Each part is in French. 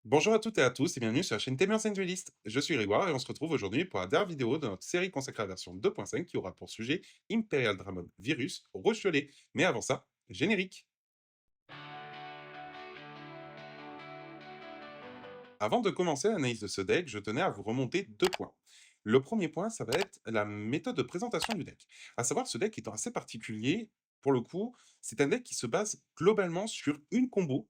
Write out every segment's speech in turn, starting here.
Bonjour à toutes et à tous et bienvenue sur la chaîne Tamers Duelist. Je suis Grégoire et on se retrouve aujourd'hui pour la dernière vidéo de notre série consacrée à la version 2.5 qui aura pour sujet Imperial Dramon Virus Rouge Violet. Mais avant ça, générique. Avant de commencer l'analyse de ce deck, je tenais à vous remonter deux points. Le premier point, ça va être la méthode de présentation du deck. À savoir, ce deck étant assez particulier, pour le coup, c'est un deck qui se base globalement sur une combo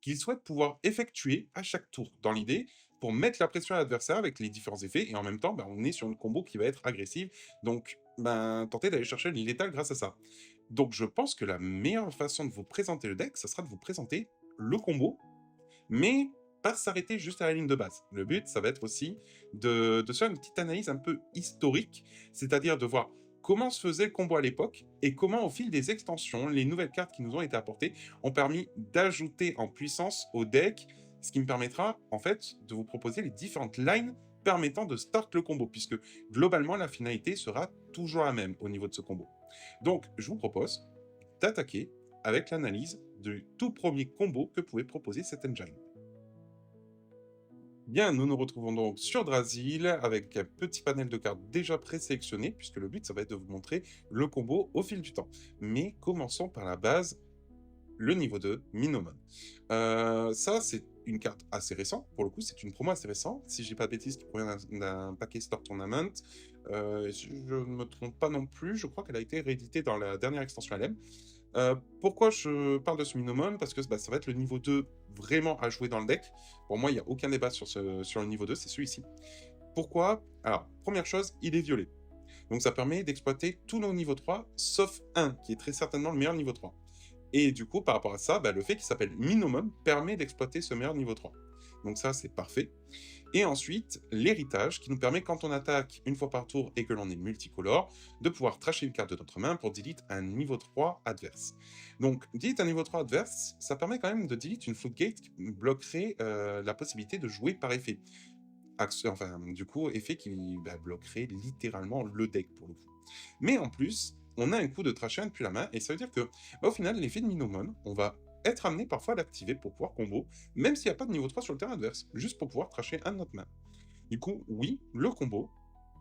qu'il souhaite pouvoir effectuer à chaque tour, dans l'idée, pour mettre la pression à l'adversaire avec les différents effets, et en même temps, on est sur une combo qui va être agressive, donc tenter d'aller chercher le létal grâce à ça. Donc je pense que la meilleure façon de vous présenter le deck, ça sera de vous présenter le combo, mais pas s'arrêter juste à la ligne de base. Le but, ça va être aussi de faire une petite analyse un peu historique, c'est-à-dire de voir comment se faisait le combo à l'époque et comment, au fil des extensions, les nouvelles cartes qui nous ont été apportées ont permis d'ajouter en puissance au deck, ce qui me permettra, en fait, de vous proposer les différentes lines permettant de start le combo, puisque globalement, la finalité sera toujours la même au niveau de ce combo. Donc, je vous propose d'attaquer avec l'analyse du tout premier combo que pouvait proposer cette engine. Bien, nous nous retrouvons donc sur Drasil avec un petit panel de cartes déjà présélectionnées, puisque le but, ça va être de vous montrer le combo au fil du temps. Mais commençons par la base, le niveau 2, Minomon. Ça, c'est une carte assez récente, pour le coup, c'est une promo assez récente, si je dis pas de bêtises, qui provient d'un paquet Store Tournament. Si je ne me trompe pas non plus, je crois qu'elle a été rééditée dans la dernière extension LM. Pourquoi je parle de ce Minomon? Parce que ça va être le niveau 2 vraiment à jouer dans le deck. Pour moi, il n'y a aucun débat sur le niveau 2, c'est celui-ci. Pourquoi? Alors, première chose, il est violet. Donc ça permet d'exploiter tous nos niveaux 3, sauf un, qui est très certainement le meilleur niveau 3. Et du coup, par rapport à ça, le fait qu'il s'appelle Minimum permet d'exploiter ce meilleur niveau 3. Donc ça, c'est parfait. Et ensuite, l'héritage, qui nous permet, quand on attaque une fois par tour et que l'on est multicolore, de pouvoir tracher une carte de notre main pour delete un niveau 3 adverse. Donc, delete un niveau 3 adverse, ça permet quand même de delete une floodgate qui bloquerait la possibilité de jouer par effet. Enfin, du coup, effet qui bloquerait littéralement le deck pour le coup. Mais en plus, on a un coup de trash depuis la main, et ça veut dire que, au final, l'effet de Minomon, on va être amené parfois à l'activer pour pouvoir combo, même s'il n'y a pas de niveau 3 sur le terrain adverse, juste pour pouvoir trasher un de notre main. Du coup, oui, le combo,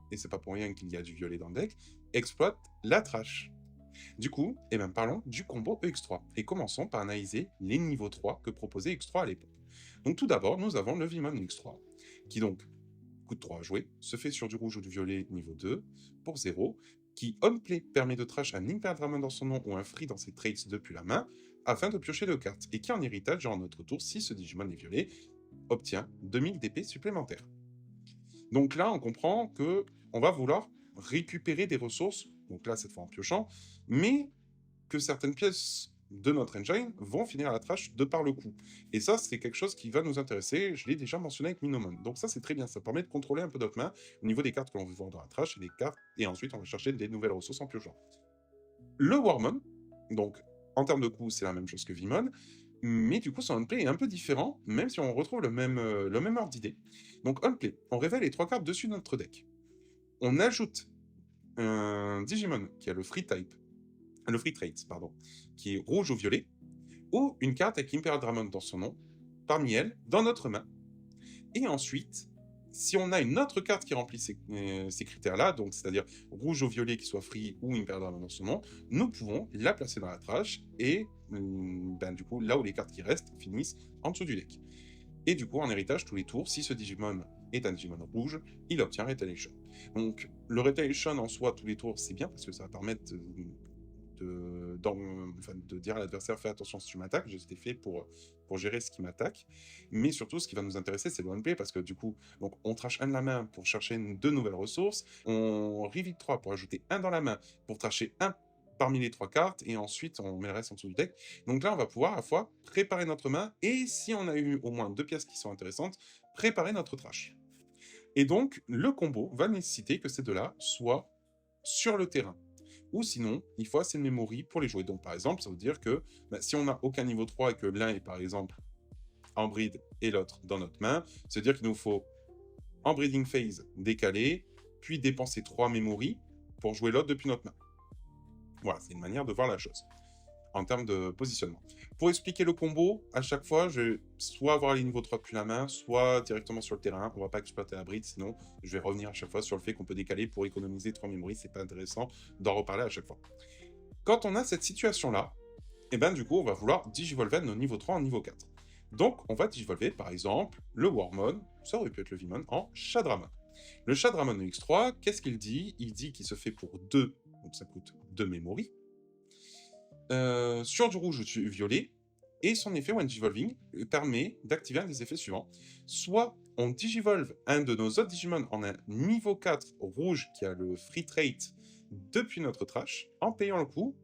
et c'est pas pour rien qu'il y a du violet dans le deck, exploite la trash. Du coup, parlons du combo EX3, et commençons par analyser les niveaux 3 que proposait X3 à l'époque. Donc tout d'abord, nous avons le Vimon X3, qui donc coûte 3 à jouer, se fait sur du rouge ou du violet niveau 2 pour 0, qui on-play permet de trash un Imperial Dramon dans son nom ou un free dans ses traits depuis la main, afin de piocher 2 cartes, et qui en héritage, en notre tour, si ce Digimon est violet, obtient 2000 d'épée supplémentaires. Donc là, on comprend que on va vouloir récupérer des ressources, donc là, cette fois en piochant, mais que certaines pièces de notre engine vont finir à la trash de par le coup. Et ça, c'est quelque chose qui va nous intéresser. Je l'ai déjà mentionné avec Minomon. Donc ça, c'est très bien. Ça permet de contrôler un peu notre main au niveau des cartes que l'on veut voir dans la trash et des cartes. Et ensuite, on va chercher des nouvelles ressources en piochant. Le Warmon, donc en termes de coût, c'est la même chose que Vimon. Mais du coup, son on-play est un peu différent, même si on retrouve le même ordre d'idée. Donc on-play, on révèle les 3 cartes dessus de notre deck. On ajoute un Digimon qui a le free type, le free trait, pardon, qui est rouge ou violet, ou une carte avec Imperial Dramon dans son nom, parmi elles, dans notre main. Et ensuite, si on a une autre carte qui remplit ces critères-là, donc c'est-à-dire rouge ou violet qui soit free ou Imperial Dramon dans son nom, nous pouvons la placer dans la trash et du coup, là où les cartes qui restent finissent en dessous du deck. Et du coup, en héritage, tous les tours, si ce Digimon est un Digimon rouge, il obtient Retaliation. Donc, le Retaliation en soi, tous les tours, c'est bien parce que ça va permettre de dire à l'adversaire fais attention si tu m'attaques, j'ai cet effet pour gérer ce qui m'attaque. Mais surtout, ce qui va nous intéresser, c'est le one-play parce que du coup, donc, on trash un de la main pour chercher deux nouvelles ressources, on reveal 3 pour ajouter un dans la main pour tracher un parmi les 3 cartes, et ensuite on met le reste en dessous du deck. Donc là, on va pouvoir à la fois préparer notre main, et si on a eu au moins 2 pièces qui sont intéressantes, préparer notre trash. Et donc, le combo va nécessiter que ces deux-là soient sur le terrain. Ou sinon, il faut assez de memory pour les jouer. Donc par exemple, ça veut dire que si on n'a aucun niveau 3 et que l'un est par exemple en breed et l'autre dans notre main, ça veut dire qu'il nous faut en breeding phase décaler, puis dépenser 3 memory pour jouer l'autre depuis notre main. Voilà, c'est une manière de voir la chose. en termes de positionnement. Pour expliquer le combo, à chaque fois, je vais soit avoir les niveaux 3 depuis la main, soit directement sur le terrain. On va pas exploiter la bride, sinon je vais revenir à chaque fois sur le fait qu'on peut décaler pour économiser 3 mémories. C'est pas intéressant d'en reparler à chaque fois. Quand on a cette situation-là, et ben du coup, on va vouloir digivolver nos niveau 3 en niveau 4. Donc, on va digivolver, par exemple, le Warmon, ça aurait pu être le Vimon, en Shadramon. Le Shadramon de X3, qu'est-ce qu'il dit? Il dit qu'il se fait pour 2, donc ça coûte 2 mémories, sur du rouge ou du violet, et son effet When Digivolving permet d'activer un des effets suivants. Soit on digivolve un de nos autres Digimon en un niveau 4 rouge qui a le free trait depuis notre trash, en payant le coup,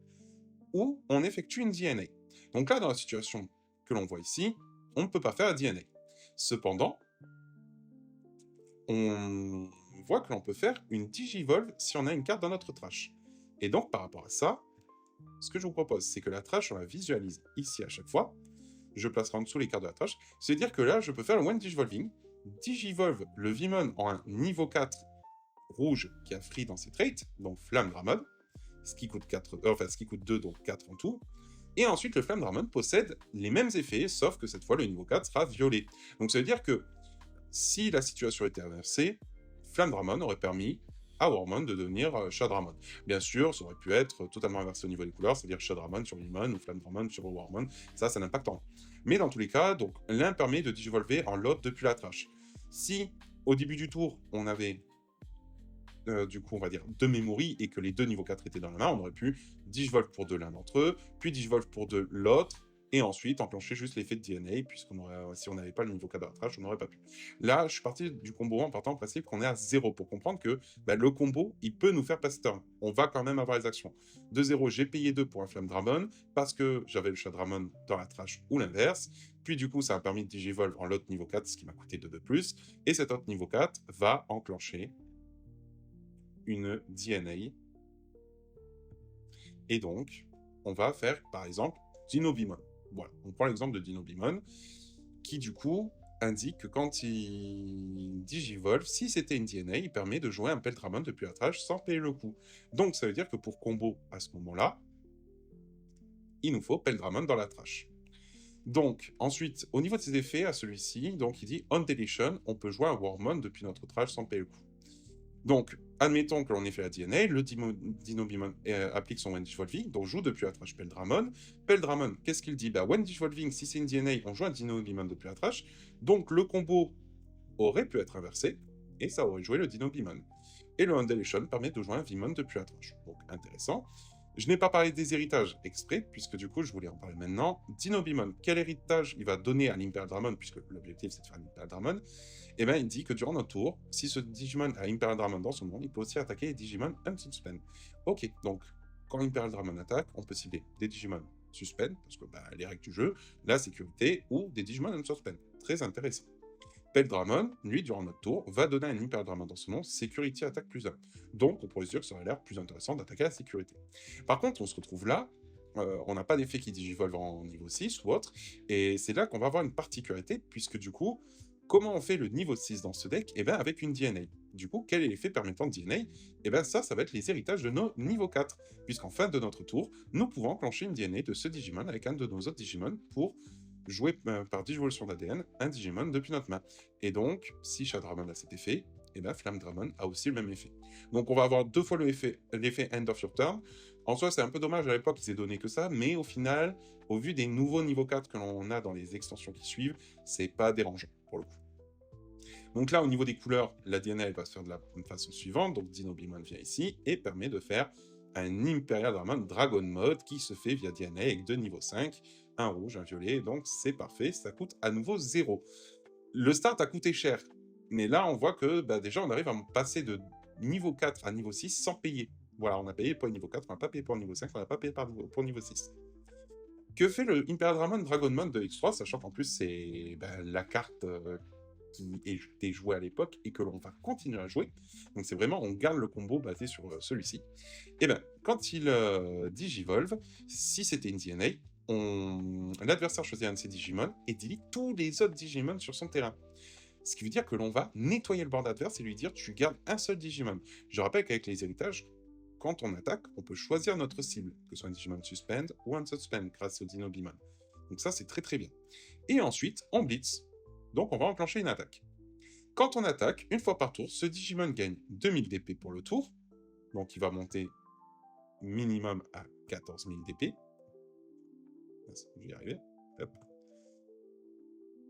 ou on effectue une DNA. Donc là, dans la situation que l'on voit ici, on ne peut pas faire la DNA. Cependant, on voit que l'on peut faire une digivolve si on a une carte dans notre trash. Et donc, par rapport à ça, ce que je vous propose, c'est que la trash, on la visualise ici à chaque fois. Je placerai en dessous les cartes de la trash. C'est-à-dire que là, je peux faire le One Digivolving, digivolve le Vimon en un niveau 4 rouge qui a free dans ses traits, donc Flamme Dramon, ce qui coûte 2, donc 4 en tout. Et ensuite, le Flamme Dramon possède les mêmes effets, sauf que cette fois, le niveau 4 sera violet. Donc ça veut dire que si la situation était inversée, Flamme Dramon aurait permis à Warmon de devenir Shadramon. Bien sûr, ça aurait pu être totalement inversé au niveau des couleurs, c'est-à-dire Shadramon sur Vimon ou Flamme Dramon sur Warmon, ça n'impacte rien. Mais dans tous les cas, donc l'un permet de digivolver en l'autre depuis la trash. Si, au début du tour, on avait du coup, on va dire, 2 mémories et que les deux niveaux 4 étaient dans la main, on aurait pu digivolve pour de l'un d'entre eux, puis digivolve pour de l'autre, et ensuite enclencher juste l'effet de DNA, si on n'avait pas le niveau 4 de la trash, on n'aurait pas pu. Là, je suis parti du combo en partant du principe qu'on est à 0 pour comprendre que le combo, il peut nous faire passer turn. On va quand même avoir les actions. De 0, j'ai payé 2 pour un Flamme Dramon, parce que j'avais le Shadramon dans la trash ou l'inverse, puis du coup, ça a permis de digivolve en l'autre niveau 4, ce qui m'a coûté 2 de plus, et cet autre niveau 4 va enclencher une DNA. Et donc, on va faire, par exemple, Dinobimon. Voilà, on prend l'exemple de Dinobimon, qui du coup indique que quand il digivolve, si c'était une DNA, il permet de jouer un Peldramon depuis la trash sans payer le coup. Donc ça veut dire que pour combo à ce moment-là, il nous faut Peldramon dans la trash. Donc, ensuite, au niveau de ses effets, à celui-ci, donc il dit On Deletion, on peut jouer un Warmon depuis notre trash sans payer le coup. Donc, admettons que l'on ait fait la DNA, le Dinobimon applique son When Digivolving, donc joue depuis la trash Peldramon. Peldramon, qu'est-ce qu'il dit? When Digivolving, si c'est une DNA, on joue un Dinobimon depuis la trash, donc le combo aurait pu être inversé, et ça aurait joué le Dinobimon. Et le Undulation permet de jouer un Vimon depuis la trash, donc intéressant. Je n'ai pas parlé des héritages exprès, puisque du coup, je voulais en parler maintenant. Dinobimon, quel héritage il va donner à l'Imperial Dramon, puisque l'objectif c'est de faire l'Imperial Dramon? Et bien, il dit que durant notre tour, si ce Digimon a Imperial Dramon dans son nom, il peut aussi attaquer les Digimon Unsuspend. Ok, donc, quand Imperial Dramon attaque, on peut cibler des Digimon Suspend, parce que les règles du jeu, la sécurité, ou des Digimon Unsuspend. Très intéressant. Peldramon, lui, durant notre tour, va donner un Imperial Dramon dans son nom, Security Attack plus 1. Donc, on pourrait se dire que ça aurait l'air plus intéressant d'attaquer la sécurité. Par contre, on se retrouve là, on n'a pas d'effet qui digivolve en niveau 6 ou autre, et c'est là qu'on va avoir une particularité, puisque du coup, comment on fait le niveau 6 dans ce deck? Eh bien, avec une DNA. Du coup, quel est l'effet permettant de DNA? Eh bien, ça va être les héritages de nos niveaux 4, puisqu'en fin de notre tour, nous pouvons enclencher une DNA de ce Digimon avec un de nos autres Digimon pour jouer par digivolution d'ADN un Digimon depuis notre main. Et donc, si Shadramon a cet effet, et bien Flamme Dramon a aussi le même effet. Donc on va avoir 2 fois l'effet End of Your Turn. En soi, c'est un peu dommage à l'époque qu'ils aient donné que ça, mais au final, au vu des nouveaux niveaux 4 que l'on a dans les extensions qui suivent, c'est pas dérangeant pour le coup. Donc là, au niveau des couleurs, la DNA elle va se faire de la façon suivante. Donc Dinobimon vient ici et permet de faire un Imperial Dramon Dragon Mode qui se fait via DNA avec 2 niveaux 5, un rouge, un violet, donc c'est parfait, ça coûte à nouveau 0. Le start a coûté cher, mais là on voit que déjà on arrive à passer de niveau 4 à niveau 6 sans payer. Voilà, on a payé pour le niveau 4, on n'a pas payé pour le niveau 5, on n'a pas payé pour le niveau 6. Que fait le Imperial Dramon Dragon Mode de X3, sachant qu'en plus c'est la carte qui était jouée à l'époque et que l'on va continuer à jouer. Donc c'est vraiment, on garde le combo basé sur celui-ci. Et bien, quand il digivolve, si c'était une DNA, l'adversaire choisit un de ses Digimon et delete tous les autres Digimon sur son terrain. Ce qui veut dire que l'on va nettoyer le board adverse et lui dire tu gardes un seul Digimon. Je rappelle qu'avec les héritages, quand on attaque, on peut choisir notre cible, que ce soit un Digimon Suspend ou un Unsuspend grâce au Dinobimon. Donc ça, c'est très très bien. Et ensuite, on blitz. Donc on va enclencher une attaque. Quand on attaque, une fois par tour, ce Digimon gagne 2000 d'épée pour le tour. Donc il va monter minimum à 14 000 d'épée. Je vais y arriver. Hop.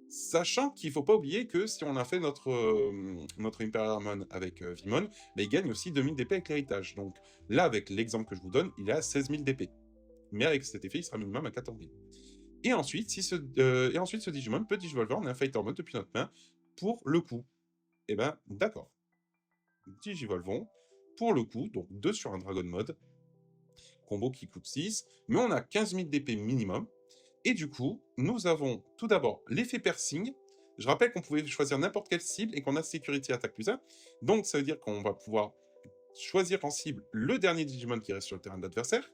Sachant qu'il ne faut pas oublier que si on a fait notre Imperial Harmon avec Vimon, bah, il gagne aussi 2000 d'épée avec l'héritage. Donc là, avec l'exemple que je vous donne, il est à 16 000 d'épée. Mais avec cet effet, il sera minimum à 14 000. Et ensuite, ce Digimon peut Digivolver en un Fighter Mode depuis notre main pour le coup. Eh ben, d'accord. Digivolvons pour le coup, donc 2 sur un Dragon Mode, combo qui coûte 6, mais on a 15 000 d'épée minimum. Et du coup, nous avons tout d'abord l'effet piercing. Je rappelle qu'on pouvait choisir n'importe quelle cible et qu'on a sécurité attaque plus 1. Donc ça veut dire qu'on va pouvoir choisir en cible le dernier Digimon qui reste sur le terrain de l'adversaire,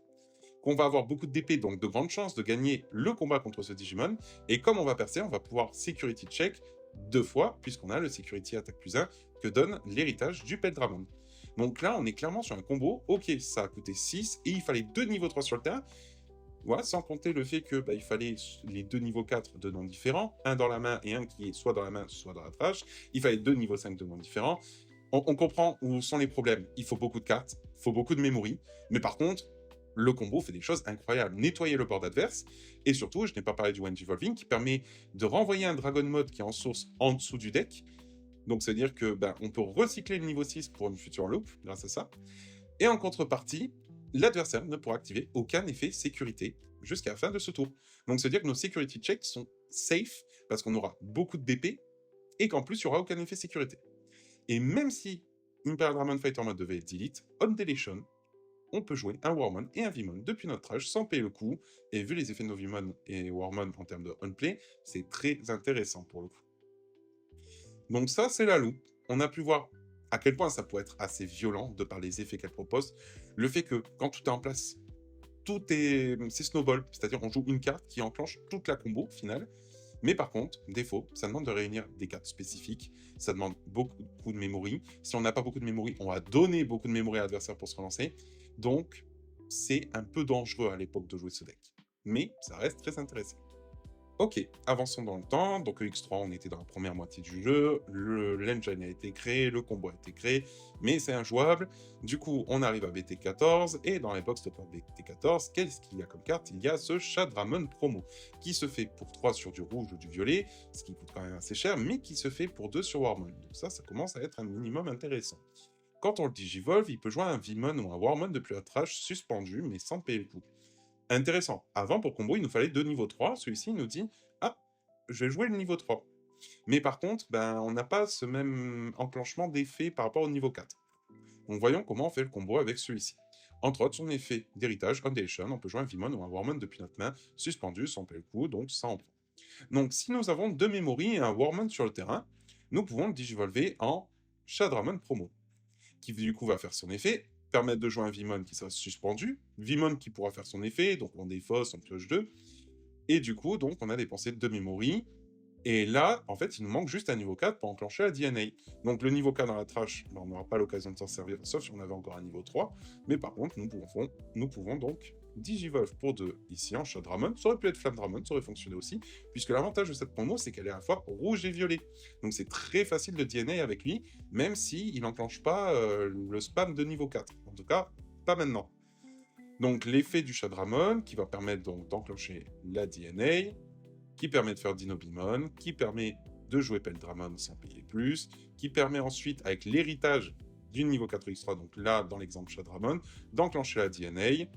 qu'on va avoir beaucoup d'épée, donc de grandes chances de gagner le combat contre ce Digimon. Et comme on va percer, on va pouvoir security check 2 fois, puisqu'on a le security attaque plus 1 que donne l'héritage du Peldramon. Donc là, on est clairement sur un combo. Ok, ça a coûté 6 et il fallait 2 niveaux 3 sur le terrain. Ouais, sans compter le fait que il fallait les 2 niveaux 4 de noms différents, un dans la main et un qui est soit dans la main, soit dans la trash. Il fallait 2 niveaux 5 de noms différents. On comprend où sont les problèmes. Il faut beaucoup de cartes, il faut beaucoup de memory. Mais par contre, le combo fait des choses incroyables. Nettoyer le board adverse. Et surtout, je n'ai pas parlé du Wind Evolving qui permet de renvoyer un Dragon Mode qui est en source en dessous du deck. Donc, c'est-à-dire que on peut recycler le niveau 6 pour une future loop grâce à ça. Et en contrepartie, l'adversaire ne pourra activer aucun effet sécurité jusqu'à la fin de ce tour. Donc, c'est-à-dire que nos security checks sont safe parce qu'on aura beaucoup de BP et qu'en plus, il n'y aura aucun effet sécurité. Et même si Imperial Dramon Fighter Mode devait être delete, on deletion, on peut jouer un Warmon et un Vimon depuis notre âge sans payer le coup. Et vu les effets de nos Vimon et Warmon en termes de on-play, c'est très intéressant pour le coup. Donc ça, c'est la loupe. On a pu voir à quel point ça peut être assez violent de par les effets qu'elle propose. Le fait que quand tout est en place, c'est snowball, c'est-à-dire on joue une carte qui enclenche toute la combo finale. Mais par contre, défaut, ça demande de réunir des cartes spécifiques, ça demande beaucoup de memory. Si on n'a pas beaucoup de memory, on va donner beaucoup de memory à l'adversaire pour se relancer. Donc, c'est un peu dangereux à l'époque de jouer ce deck. Mais ça reste très intéressant. Ok, avançons dans le temps. Donc EX3, on était dans la première moitié du jeu. L'engine a été créé, le combo a été créé, mais c'est injouable. Du coup, on arrive à BT14, et dans les box de BT14, qu'est-ce qu'il y a comme carte? Il y a ce Shadramon promo, qui se fait pour 3 sur du rouge ou du violet, ce qui coûte quand même assez cher, mais qui se fait pour 2 sur Warmon. Donc ça commence à être un minimum intéressant. Quand on le digivolve, il peut jouer un Vimon ou un Warmon depuis la trash suspendu, mais sans payer le coup. Intéressant. Avant, pour combo, il nous fallait 2 niveaux 3. Celui-ci, il nous dit « Ah, je vais jouer le niveau 3 ». Mais par contre, on n'a pas ce même enclenchement d'effet par rapport au niveau 4. Donc voyons comment on fait le combo avec celui-ci. Entre autres, son effet d'héritage, Undation, on peut jouer un Vimon ou un Warmon depuis notre main, suspendu, sans payer le coup, donc ça en prend. Donc si nous avons 2 memory et un Warmon sur le terrain, nous pouvons le digivolver en Shadramon promo, qui du coup va faire son effet, permettre de jouer un Vimon qui sera suspendu, Vimon qui pourra faire son effet, donc on défausse, on pioche 2, et du coup, donc, on a dépensé 2 memory, et là, en fait, il nous manque juste un niveau 4 pour enclencher la DNA. Donc le niveau 4 dans la trash, on n'aura pas l'occasion de s'en servir, sauf si on avait encore un niveau 3, mais par contre, nous pouvons donc Digivolve pour 2 ici en Shadramon. Ça aurait pu être Flamdramon, ça aurait fonctionné aussi, puisque l'avantage de cette promo, c'est qu'elle est à la fois rouge et violet. Donc c'est très facile de DNA avec lui, même s'il n'enclenche pas le spam de niveau 4. En tout cas, pas maintenant. Donc l'effet du Shadramon, qui va permettre donc d'enclencher la DNA, qui permet de faire Dinobimon, qui permet de jouer Peldramon sans payer plus, qui permet ensuite, avec l'héritage du niveau 4x3, donc là, dans l'exemple Shadramon, d'enclencher la DNA,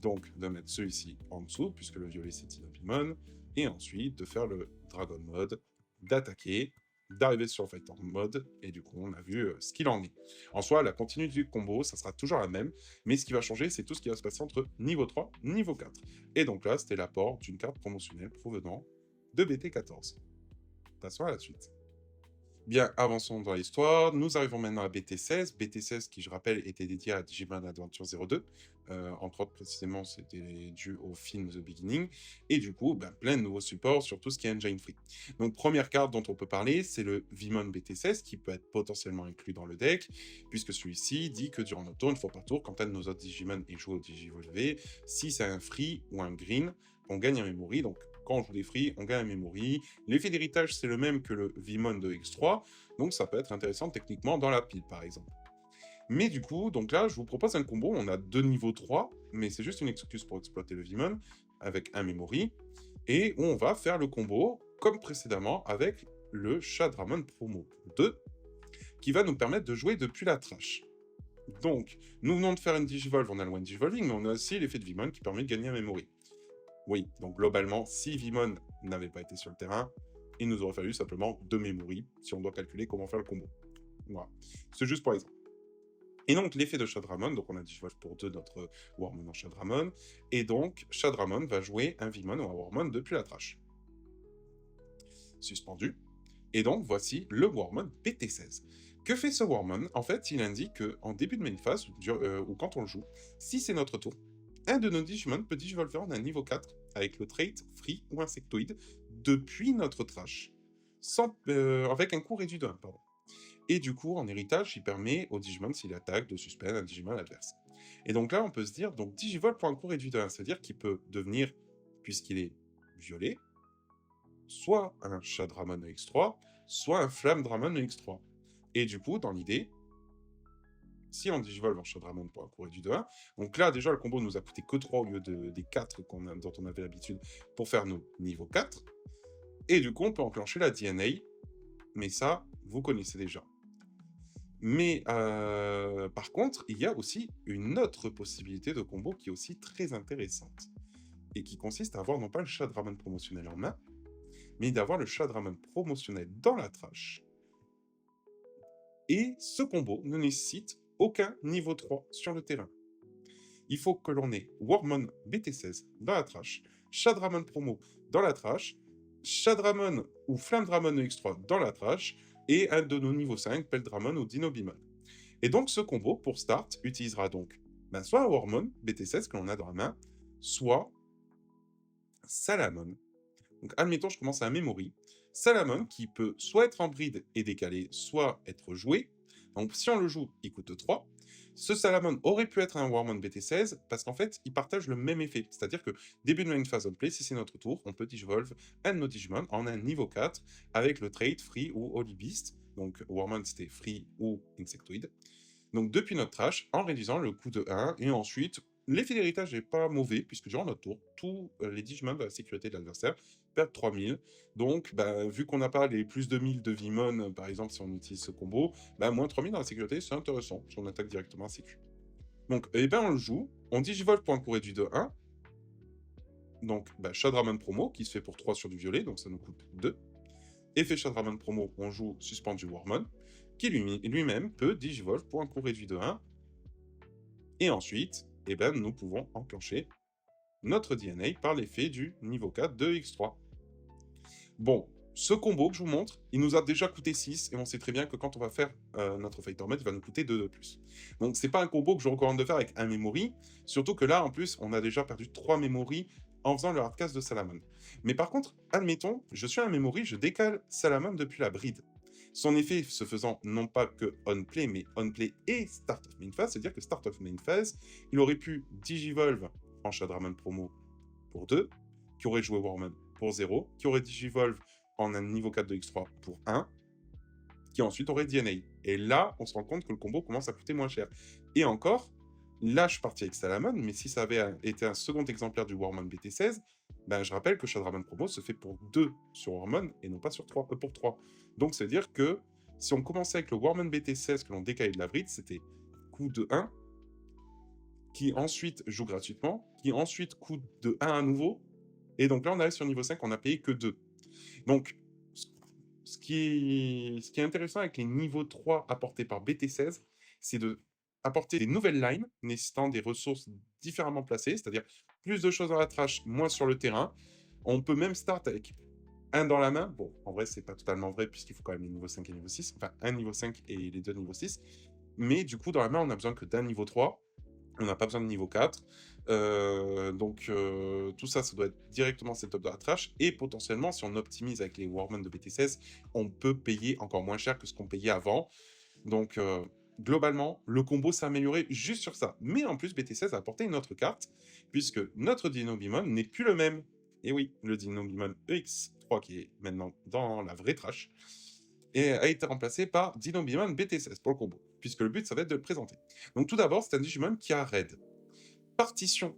donc de mettre celui-ci en dessous, puisque le violet c'est Dinobimon, et ensuite de faire le Dragon Mode, d'attaquer, d'arriver sur le Fighter Mode, et du coup on a vu ce qu'il en est. En soi, la continuité du combo, ça sera toujours la même, mais ce qui va changer, c'est tout ce qui va se passer entre niveau 3 et niveau 4. Et donc là, c'était l'apport d'une carte promotionnelle provenant de BT14. Passons à la suite. Bien, avançons dans l'histoire. Nous arrivons maintenant à BT16. BT16, qui, je rappelle, était dédié à Digimon Adventure 02. Entre autres, précisément, c'était dû au film The Beginning. Et du coup, ben, plein de nouveaux supports sur tout ce qui est engine free. Donc, première carte dont on peut parler, c'est le Vimon BT16, qui peut être potentiellement inclus dans le deck, puisque celui-ci dit que durant notre tour, une fois par tour, quand un de nos autres Digimon est joué au Digivolvé, si c'est un free ou un green, on gagne un memory. Donc, quand on joue des free, on gagne un memory. L'effet d'héritage, c'est le même que le Vimon de X3, donc ça peut être intéressant techniquement dans la pile, par exemple. Mais du coup, donc là, je vous propose un combo, on a deux niveaux 3, mais c'est juste une excuse pour exploiter le Vimon, avec un memory, et on va faire le combo, comme précédemment, avec le Shadramon Promo 2, qui va nous permettre de jouer depuis la trash. Donc, nous venons de faire une Digivolve, on a le One Digivolving, mais on a aussi l'effet de Vimon qui permet de gagner un memory. Oui, donc globalement, si Vimon n'avait pas été sur le terrain, il nous aurait fallu simplement 2 memory, si on doit calculer comment faire le combo. Voilà. C'est juste pour exemple. Et donc, l'effet de Shadramon, donc on a Digivolve pour 2 notre Wormmon en Shadramon, et donc Shadramon va jouer un Vimon ou un Wormmon depuis la trash. Suspendu. Et donc, voici le Wormmon PT16. Que fait ce Wormmon? En fait, il indique qu'en début de main phase, ou quand on le joue, si c'est notre tour, un de nos Digimon peut Digivolver en un niveau 4 avec le trait Free ou Insectoid depuis notre trash, avec un coût réduit de 1, pardon. Et du coup, en héritage, il permet au Digimon, s'il attaque, de suspendre un Digimon adverse. Et donc là, on peut se dire, donc Digivol pour un coût réduit de 1, c'est-à-dire qu'il peut devenir, puisqu'il est violet, soit un Shadramon EX3, soit un Flamme-Dramon EX3. Et du coup, dans l'idée, si on Digivolve en Shadramon pour un coût réduit de 1, donc là, déjà, le combo nous a coûté que 3 au lieu des 4 dont on avait l'habitude pour faire nos niveaux 4. Et du coup, on peut enclencher la DNA, mais ça, vous connaissez déjà. Mais par contre, il y a aussi une autre possibilité de combo qui est aussi très intéressante, et qui consiste à avoir non pas le Shadramon promotionnel en main, mais d'avoir le Shadramon promotionnel dans la trash. Et ce combo ne nécessite aucun niveau 3 sur le terrain. Il faut que l'on ait Wormmon BT16 dans la trash, Shadramon promo dans la trash, Shadramon ou Flamme-Dramon EX3 dans la trash, et un de nos niveaux 5, Peldramon ou Dinobimon. Et donc ce combo, pour start, utilisera donc soit un Wormmon BT16 que l'on a dans la main, soit Salamon. Donc admettons, je commence à un memory. Salamon qui peut soit être en bride et décalé, soit être joué. Donc si on le joue, il coûte 3. Ce Salamon aurait pu être un Wormmon BT16 parce qu'en fait, il partage le même effet. C'est-à-dire que début de main phase on play, si c'est notre tour, on peut Digivolve un de nos Digimon en un niveau 4 avec le trait Free ou Holy Beast. Donc Wormmon c'était Free ou Insectoid. Donc depuis notre trash, en réduisant le coût de 1, et ensuite, l'effet d'héritage n'est pas mauvais, puisque durant notre tour, tous les Digimon de la sécurité de l'adversaire perdent 3000. Donc, vu qu'on n'a pas les plus de 1000 de Vimon, par exemple, si on utilise ce combo, moins 3000 dans la sécurité, c'est intéressant, si on attaque directement à sécu. Donc, on le joue, on Digivolve pour un coût réduit de 1. Donc, Shadramon promo, qui se fait pour 3 sur du violet, donc ça nous coûte 2. Effet Shadramon promo, on joue suspendu Wormmon, qui lui-même peut Digivolve pour un coût réduit de 1. Et ensuite, nous pouvons enclencher notre DNA par l'effet du niveau 4 de X3. Bon, ce combo que je vous montre, il nous a déjà coûté 6, et on sait très bien que quand on va faire notre Fighter Mode, il va nous coûter 2 de plus. Donc c'est pas un combo que je recommande de faire avec un memory, surtout que là, en plus, on a déjà perdu 3 memory en faisant le hardcast de Salamon. Mais par contre, admettons, je suis un memory, je décale Salamon depuis la bride. Son effet se faisant non pas que on-play, mais on-play et start of main phase, c'est-à-dire que start of main phase, il aurait pu Digivolve en Shadramon promo pour 2, qui aurait joué Wormmon pour 0, qui aurait Digivolve en un niveau 4 de X3 pour 1, qui ensuite aurait DNA. Et là, on se rend compte que le combo commence à coûter moins cher. Et encore, là, je suis parti avec Salamon, mais si ça avait été un second exemplaire du Wormmon BT16, je rappelle que Shadramon Promo se fait pour 2 sur Wormmon et non pas sur 3, pour 3. Donc, ça veut dire que si on commençait avec le Wormmon BT16 que l'on décalait de la bride, c'était coût de 1, qui ensuite joue gratuitement, qui ensuite coûte de 1 à nouveau, et donc là, on arrive sur niveau 5, on n'a payé que 2. Donc, ce qui est intéressant avec les niveaux 3 apportés par BT16, c'est de apporter des nouvelles lines nécessitant des ressources différemment placées, c'est-à-dire plus de choses dans la trash, moins sur le terrain. On peut même start avec un dans la main. Bon, en vrai, c'est pas totalement vrai, puisqu'il faut quand même les niveau 5 et niveau 6. Enfin, un niveau 5 et les deux niveau 6. Mais du coup, dans la main, on a besoin que d'un niveau 3. On n'a pas besoin de niveau 4. Tout ça, ça doit être directement setup de la trash. Et potentiellement, si on optimise avec les Warman de BT16, on peut payer encore moins cher que ce qu'on payait avant. Donc, globalement, le combo s'est amélioré juste sur ça. Mais en plus, BT16 a apporté une autre carte, puisque notre Dinobimon n'est plus le même. Et oui, le Dinobimon EX3, qui est maintenant dans la vraie trash, et a été remplacé par Dinobimon BT16 pour le combo, puisque le but, ça va être de le présenter. Donc tout d'abord, c'est un Digimon qui a Raid. Partition.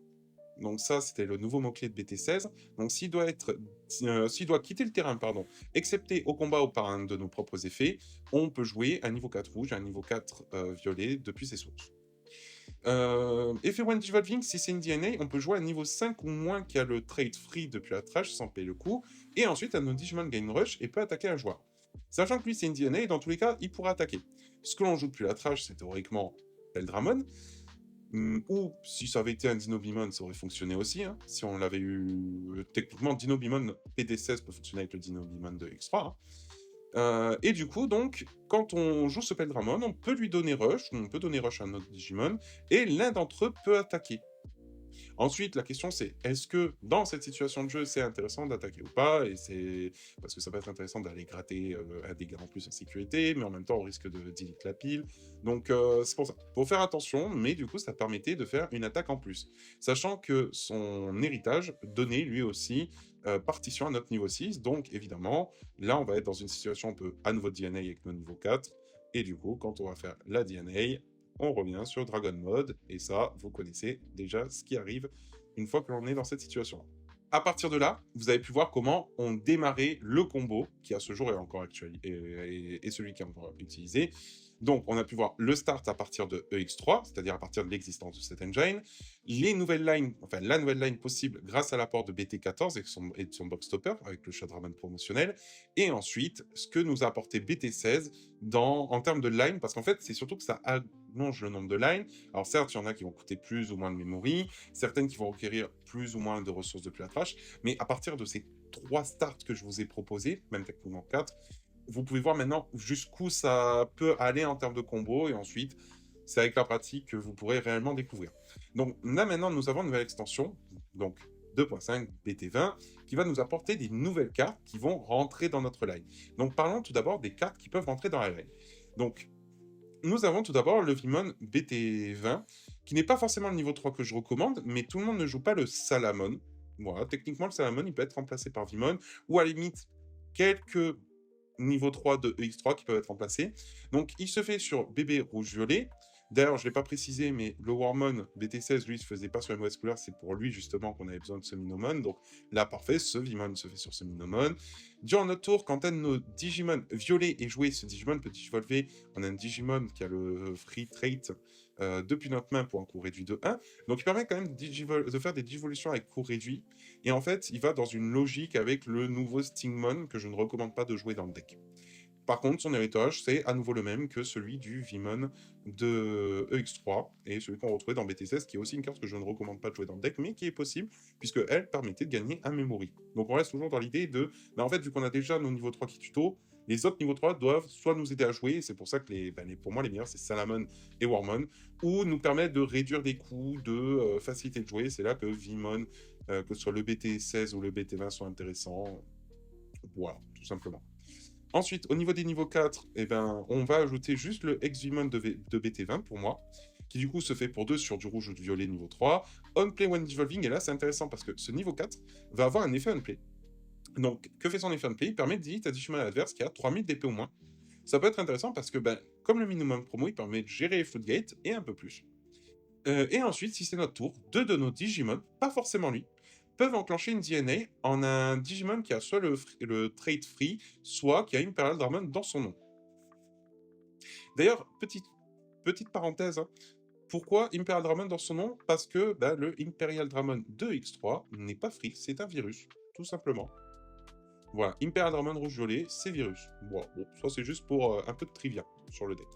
Donc ça, c'était le nouveau mot-clé de BT16. Donc s'il doit quitter le terrain, excepté au combat ou par un de nos propres effets, on peut jouer un niveau 4 rouge et un niveau 4 violet depuis ses sources. Effet One Divolving, si c'est une DNA, on peut jouer à niveau 5 ou moins qui a le trade free depuis la trash sans payer le coup, et ensuite un de nos Digimon gain rush et peut attaquer un joueur. Sachant que lui c'est une DNA, dans tous les cas, il pourra attaquer. Ce que l'on joue depuis la trash, c'est théoriquement Peldramon, ou si ça avait été un Dinobimon, ça aurait fonctionné aussi. Hein. Si on l'avait eu. Techniquement, Dinobimon PD16 peut fonctionner avec le Dinobimon de X3. Hein. Et du coup, donc, quand on joue ce Peldramon, on peut lui donner Rush, ou on peut donner Rush à un autre Digimon, et l'un d'entre eux peut attaquer. Ensuite, la question c'est, est-ce que dans cette situation de jeu, c'est intéressant d'attaquer ou pas? Et c'est parce que ça peut être intéressant d'aller gratter un dégât en plus en sécurité, mais en même temps, on risque de delete la pile. Donc, c'est pour ça. Faut faire attention, mais du coup, ça permettait de faire une attaque en plus. Sachant que son héritage donnait lui aussi partition à notre niveau 6. Donc, évidemment, là, on va être dans une situation un peu à nouveau DNA avec nos niveau 4. Et du coup, quand on va faire la DNA, on revient sur Dragon Mode, et ça, vous connaissez déjà ce qui arrive une fois que l'on est dans cette situation. À partir de là, vous avez pu voir comment on démarrait le combo, qui à ce jour est encore actuel, et celui qui est encore utilisé. Donc, on a pu voir le start à partir de EX3, c'est-à-dire à partir de l'existence de cette engine, les nouvelles lines, enfin la nouvelle line possible grâce à l'apport de BT14 et de son box stopper avec le Shadowman promotionnel, et ensuite ce que nous a apporté BT16 en termes de line, parce qu'en fait c'est surtout que ça allonge le nombre de lines. Alors certes, il y en a qui vont coûter plus ou moins de memory, certaines qui vont requérir plus ou moins de ressources depuis la trash, mais à partir de ces 3 starts que je vous ai proposés, même techniquement 4, vous pouvez voir maintenant jusqu'où ça peut aller en termes de combo, et ensuite, c'est avec la pratique que vous pourrez réellement découvrir. Donc là, maintenant, nous avons une nouvelle extension, donc 2.5 BT20, qui va nous apporter des nouvelles cartes qui vont rentrer dans notre line. Donc parlons tout d'abord des cartes qui peuvent rentrer dans la line. Donc, nous avons tout d'abord le Vimon BT20, qui n'est pas forcément le niveau 3 que je recommande, mais tout le monde ne joue pas le Salamon. Voilà, techniquement, le Salamon, il peut être remplacé par Vimon, ou à la limite, quelques niveau 3 de EX3 qui peuvent être remplacés. Donc, il se fait sur bébé rouge-violet. D'ailleurs, je ne l'ai pas précisé, mais le Warmon BT16, lui, se faisait pas sur une mauvaise couleur. C'est pour lui, justement, qu'on avait besoin de ce Minomon. Donc là, parfait, ce Vimon se fait sur ce Minomon. Durant notre tour, quand un de nos Digimon violet est joué, ce Digimon peut digivolver. On a un Digimon qui a le free trait depuis notre main pour un coût réduit de 1. Donc il permet quand même de faire des digivolutions avec coût réduit. Et en fait, il va dans une logique avec le nouveau Stingmon que je ne recommande pas de jouer dans le deck. Par contre, son héritage, c'est à nouveau le même que celui du Vimon de EX3, et celui qu'on retrouvait dans BT16, qui est aussi une carte que je ne recommande pas de jouer dans le deck, mais qui est possible, puisque elle permettait de gagner un memory. Donc on reste toujours dans l'idée de... en fait, vu qu'on a déjà nos niveaux 3 qui tuto, les autres niveaux 3 doivent soit nous aider à jouer, et c'est pour ça que pour moi les meilleurs, c'est Salamon et Warmon, ou nous permettre de réduire des coûts, de faciliter de jouer. C'est là que Vimon, que ce soit le BT16 ou le BT20, sont intéressants. Voilà, tout simplement. Ensuite, au niveau des niveaux 4, on va ajouter juste le X-Vimon de BT20 pour moi, qui du coup se fait pour 2 sur du rouge ou du violet niveau 3. On-play when devolving, et là c'est intéressant parce que ce niveau 4 va avoir un effet on-play. Donc, que fait son effet on-play? Il permet de delete un Digimon adverse qui a 3000 DP au moins. Ça peut être intéressant parce que, comme le minimum promo, il permet de gérer les floodgates et un peu plus. Et ensuite, si c'est notre tour, 2 de nos Digimon, pas forcément lui, peuvent enclencher une DNA en un Digimon qui a soit le trait free, soit qui a Imperial Dramon dans son nom. D'ailleurs, petite parenthèse, hein, pourquoi Imperial Dramon dans son nom? Parce que le Imperial Dramon de X3 n'est pas free, c'est un virus, tout simplement. Voilà, Imperial Dramon rouge-violet, c'est virus. Bon, ça c'est juste pour un peu de trivia sur le deck.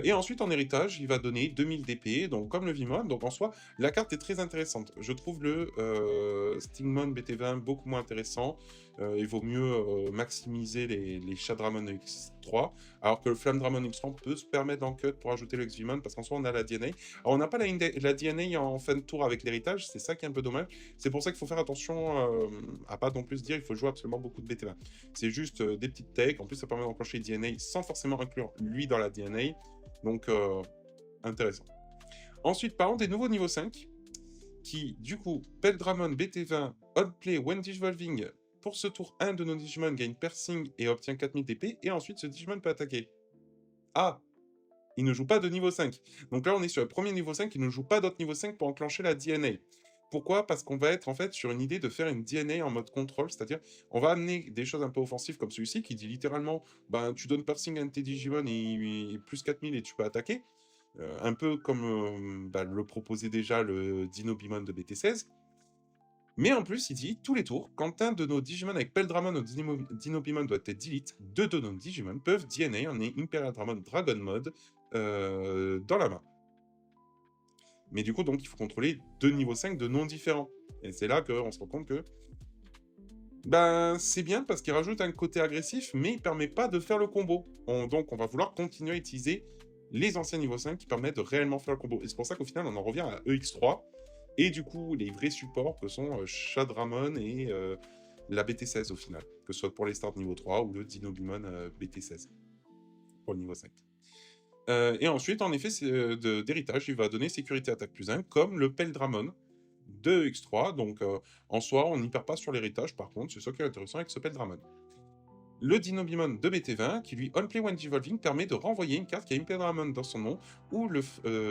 Et ensuite, en héritage, il va donner 2000 DP, donc comme le Vimon. Donc en soi, la carte est très intéressante. Je trouve le Stingmon BT20 beaucoup moins intéressant. Il vaut mieux maximiser les Shadramon X3, alors que le Flamme-Dramon X3 peut se permettre d'en cut pour ajouter le X-Demon, parce qu'en soi on a la DNA. Alors on n'a pas la DNA en fin de tour avec l'héritage, c'est ça qui est un peu dommage. C'est pour ça qu'il faut faire attention à pas non plus se dire il faut jouer absolument beaucoup de BT20. C'est juste des petites techs, en plus ça permet d'enclencher DNA sans forcément inclure lui dans la DNA, donc intéressant. Ensuite, parlons des nouveaux niveaux 5, qui, du coup, Peldramon BT20, Oddplay, When Digivolving, pour ce tour, un de nos Digimon gagne Piercing et obtient 4000 d'épée, et ensuite ce Digimon peut attaquer. Ah, il ne joue pas de niveau 5. Donc là, on est sur le premier niveau 5, il ne joue pas d'autre niveau 5 pour enclencher la DNA. Pourquoi? Parce qu'on va être en fait sur une idée de faire une DNA en mode contrôle, c'est-à-dire on va amener des choses un peu offensives comme celui-ci qui dit littéralement ben, tu donnes Piercing à un de tes Digimon et plus 4000 et tu peux attaquer. Un peu comme le proposait déjà le Dinobimon de BT16. Mais en plus, il dit, tous les tours, quand un de nos Digimon avec Peldramon ou Dinobimon doit être delete, deux de nos Digimon peuvent DNA en Imperial Dramon Dragon Mode dans la main. Mais du coup, donc, il faut contrôler deux niveaux 5 de noms différents. Et c'est là qu'on se rend compte que ben, c'est bien parce qu'il rajoute un côté agressif, mais il permet pas de faire le combo. Donc, on va vouloir continuer à utiliser les anciens niveaux 5 qui permettent de réellement faire le combo. Et c'est pour ça qu'au final, on en revient à EX3. Et du coup, les vrais supports que sont Shadramon et la BT16 au final. Que ce soit pour les starts niveau 3 ou le Dinobimon BT16 pour le niveau 5. Et ensuite, en effet, d'héritage, il va donner sécurité attaque plus 1, comme le Peldramon de X3. Donc, en soi, on n'y perd pas sur l'héritage. Par contre, c'est ça qui est intéressant avec ce Peldramon. Le Dinobimon de BT20, qui lui, On-Play When Digivolving, permet de renvoyer une carte qui a Imperial dans son nom, ou le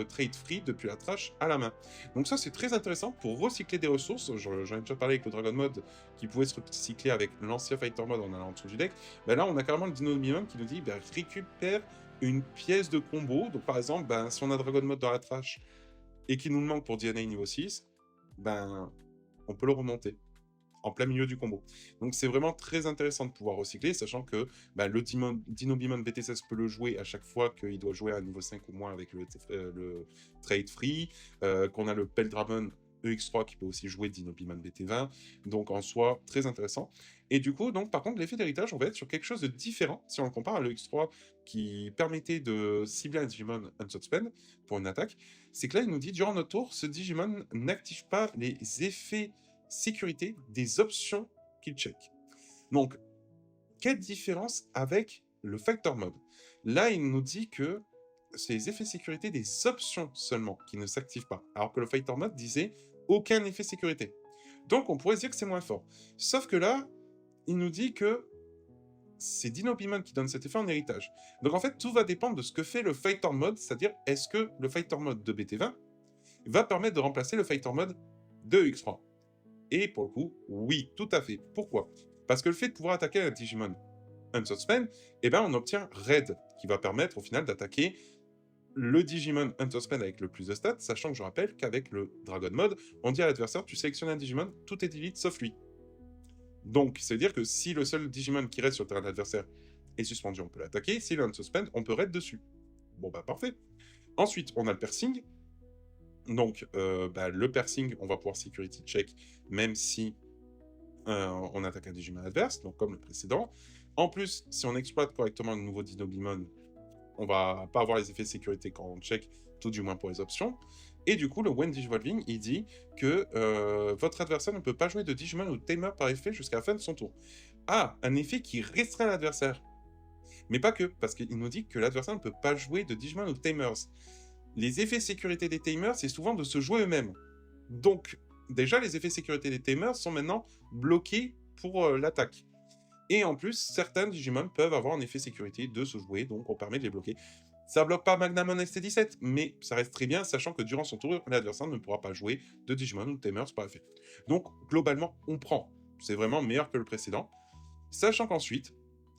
trade free depuis la trash à la main. Donc ça, c'est très intéressant pour recycler des ressources. J'en ai déjà parlé avec le Dragon Mode, qui pouvait se recycler avec l'ancien Fighter Mode en allant en dessous du deck. Ben là, on a carrément le Dinobimon qui nous dit, récupère une pièce de combo. Donc par exemple, si on a Dragon Mode dans la trash, et qu'il nous le manque pour DNA niveau 6, on peut le remonter en plein milieu du combo. Donc c'est vraiment très intéressant de pouvoir recycler, sachant que le Dinobimon BT16 peut le jouer à chaque fois qu'il doit jouer à niveau 5 ou moins avec le trade free, qu'on a le Peldramon EX3 qui peut aussi jouer Dinobimon BT20, donc en soi très intéressant. Et du coup, donc par contre, l'effet d'héritage, on va être sur quelque chose de différent si on le compare à l'EX3 qui permettait de cibler un Digimon Unsuspend pour une attaque. C'est que là, il nous dit, durant notre tour, ce Digimon n'active pas les effets sécurité des options qu'il check. Donc, quelle différence avec le Factor Mode? Là, il nous dit que c'est les effets sécurité des options seulement qui ne s'activent pas, alors que le Fighter Mode disait aucun effet sécurité. Donc, on pourrait se dire que c'est moins fort. Sauf que là, il nous dit que c'est Dinobimon qui donne cet effet en héritage. Donc, en fait, tout va dépendre de ce que fait le Fighter Mode, c'est-à-dire est-ce que le Fighter Mode de BT20 va permettre de remplacer le Fighter Mode de X3. Et pour le coup, oui, tout à fait. Pourquoi? Parce que le fait de pouvoir attaquer un Digimon Unsuspend, on obtient Raid, qui va permettre au final d'attaquer le Digimon Unsuspend avec le plus de stats, sachant que je rappelle qu'avec le Dragon Mode, on dit à l'adversaire, tu sélectionnes un Digimon, tout est delete sauf lui. Donc, ça veut dire que si le seul Digimon qui reste sur le terrain de l'adversaire est suspendu, on peut l'attaquer. S'il est Unsuspend, on peut Raid dessus. Bon, parfait. Ensuite, on a le Piercing. Donc, le piercing, on va pouvoir security check, même si on attaque un Digimon adverse, donc comme le précédent. En plus, si on exploite correctement le nouveau Dinobimon, on va pas avoir les effets de sécurité quand on check, tout du moins pour les options. Et du coup, le When Digivolving, il dit que votre adversaire ne peut pas jouer de Digimon ou Tamer par effet jusqu'à la fin de son tour. Ah, un effet qui restreint l'adversaire. Mais pas que, parce qu'il nous dit que l'adversaire ne peut pas jouer de Digimon ou Tamers. Les effets sécurité des Tamers, c'est souvent de se jouer eux-mêmes. Donc, déjà, les effets sécurité des Tamers sont maintenant bloqués pour l'attaque. Et en plus, certains Digimon peuvent avoir un effet sécurité de se jouer, donc on permet de les bloquer. Ça bloque pas Magnamon ST17, mais ça reste très bien, sachant que durant son tour, l'adversaire ne pourra pas jouer de Digimon ou Tamers par effet. Donc, globalement, on prend. C'est vraiment meilleur que le précédent. Sachant qu'ensuite,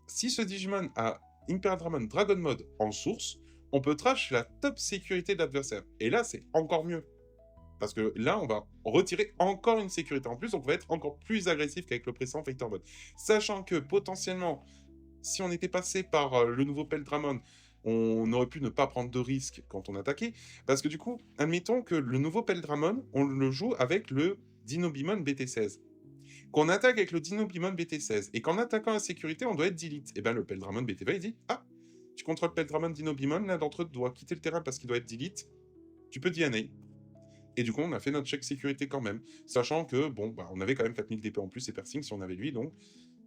si ce Digimon a Imperial Dramon Dragon Mode en source, on peut trash la top sécurité de l'adversaire. Et là, c'est encore mieux. Parce que là, on va retirer encore une sécurité en plus, donc on va être encore plus agressif qu'avec le précédent Fighter Mode. Sachant que, potentiellement, si on était passé par le nouveau Peldramon, on aurait pu ne pas prendre de risques quand on attaquait. Parce que du coup, admettons que le nouveau Peldramon, on le joue avec le Dinobimon BT16. qu'on attaque avec le Dinobimon BT16 et qu'en attaquant la sécurité, on doit être delete. Et ben le Peldramon BT20, il dit « Ah, tu contrôles Peldramon Dinobimon, l'un d'entre eux doit quitter le terrain parce qu'il doit être delete. Tu peux DNA. » Et du coup, on a fait notre check sécurité quand même, sachant que, bon, bah, on avait quand même 4000 DP en plus et piercing si on avait lui, donc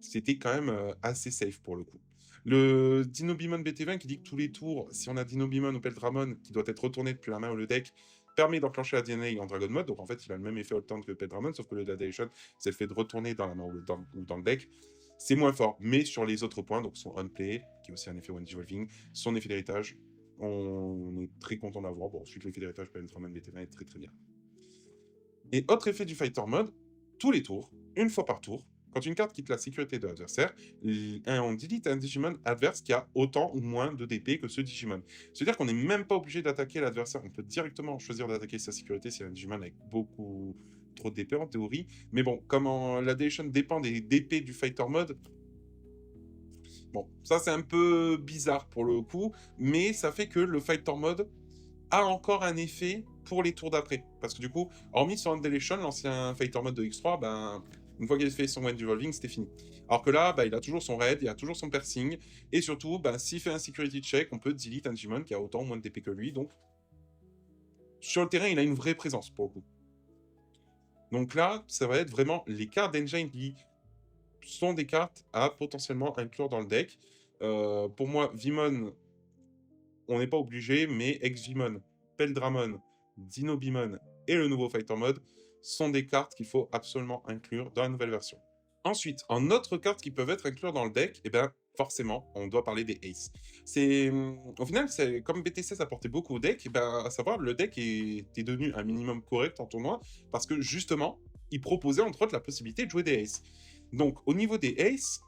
c'était quand même assez safe pour le coup. Le Dinobimon BT20 qui dit que tous les tours, si on a Dinobimon ou Peldramon qui doit être retourné depuis la main ou le deck, permet d'enclencher la DNA en Dragon Mode, donc en fait il a le même effet all que Peldramon, sauf que le Dadiation, c'est le fait de retourner dans la main ou dans le deck. C'est moins fort, mais sur les autres points, donc son on-play, qui est aussi un effet One Digivolving, son effet d'héritage, on est très content d'avoir. Bon, ensuite l'effet d'héritage Peldramon BT20 est très très bien. Et autre effet du Fighter Mode, tous les tours, une fois par tour, quand une carte quitte la sécurité de l'adversaire, on delete un Digimon adverse qui a autant ou moins de DP que ce Digimon. C'est-à-dire qu'on n'est même pas obligé d'attaquer l'adversaire, on peut directement choisir d'attaquer sa sécurité si c'est un Digimon avec beaucoup trop de DP en théorie. Mais bon, comme la deletion dépend des DP du Fighter Mode, bon, ça c'est un peu bizarre pour le coup, mais ça fait que le Fighter Mode a encore un effet pour les tours d'après. Parce que du coup, hormis son Deletion, l'ancien Fighter Mode de X3, ben, une fois qu'il a fait son Wind Evolving, c'était fini. Alors que là, ben, il a toujours son raid, il a toujours son piercing, et surtout, ben, s'il fait un security check, on peut delete un Digimon qui a autant ou moins de DP que lui, donc sur le terrain, il a une vraie présence pour le coup. Donc là, ça va être vraiment les cartes d'engine qui sont des cartes à potentiellement inclure dans le deck. Pour moi, Vimon, on n'est pas obligé, mais Ex-Vimon, Peldramon, Dinobimon et le nouveau Fighter Mode sont des cartes qu'il faut absolument inclure dans la nouvelle version. Ensuite, en autres cartes qui peuvent être inclures dans le deck, eh ben, forcément, on doit parler des Ace. Au final, comme BT16 apportait beaucoup au deck, eh ben, à savoir, le deck était devenu un minimum correct en tournoi, parce que justement, il proposait entre autres la possibilité de jouer des Ace. Donc, au niveau des Ace,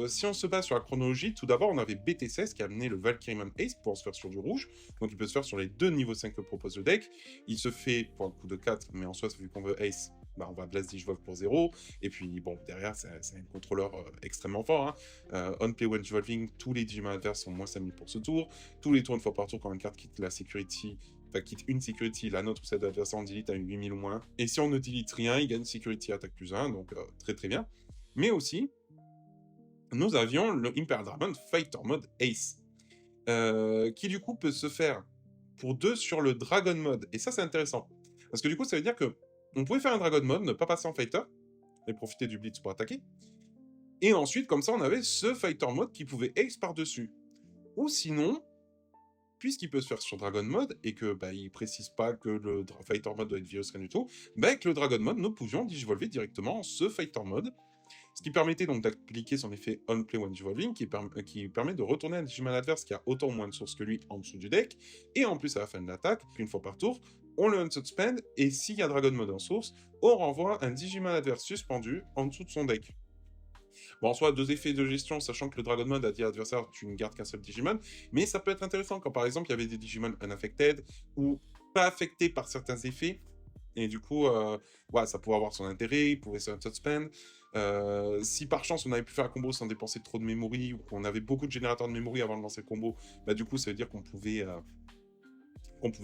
si on se base sur la chronologie, tout d'abord, on avait BT16 qui a amené le Valkyriemon Ace pour se faire sur du rouge. Donc, il peut se faire sur les deux niveaux 5 que propose le deck. Il se fait pour un coup de 4, mais en soi, vu qu'on veut Ace, bah, on va Blast Digivolve pour 0. Et puis, bon, derrière, c'est un contrôleur extrêmement fort. On play when Digivolving, tous les Digimon adverses sont moins 5000 pour ce tour. Tous les tours, une fois par tour, quand une carte quitte la security, quitte une security, la nôtre ou celle de l'adversaire, on delete à 8000 ou moins. Et si on ne delete rien, il gagne security attaque plus 1, donc très très bien. Mais aussi, nous avions le Imperial Dragon Fighter Mode Ace, qui du coup peut se faire pour 2 sur le Dragon Mode. Et ça, c'est intéressant. Parce que du coup, ça veut dire que on pouvait faire un Dragon Mode, ne pas passer en Fighter, et profiter du Blitz pour attaquer. Et ensuite, comme ça, on avait ce Fighter Mode qui pouvait Ace par-dessus. Ou sinon, puisqu'il peut se faire sur Dragon Mode, et que il précise pas que le Fighter Mode doit être virus, rien du tout, avec le Dragon Mode, nous pouvions digivolver directement ce Fighter Mode, ce qui permettait donc d'appliquer son effet On-Play One Digivolving, qui permet de retourner un Digimon adverse qui a autant ou moins de sources que lui en dessous du deck, et en plus à la fin de l'attaque, une fois par tour, on le unsuspend, et s'il y a Dragon Mode en source, on renvoie un Digimon adverse suspendu en dessous de son deck. Bon, en soi, 2 effets de gestion, sachant que le Dragon Mode a dit à l'adversaire, tu ne gardes qu'un seul Digimon, mais ça peut être intéressant quand par exemple il y avait des Digimon unaffected, ou pas affectés par certains effets, et du coup, ça pouvait avoir son intérêt, il pouvait se suspend. Si par chance on avait pu faire un combo sans dépenser trop de memory, ou qu'on avait beaucoup de générateurs de memory avant de lancer le combo, du coup ça veut dire qu'on pouvait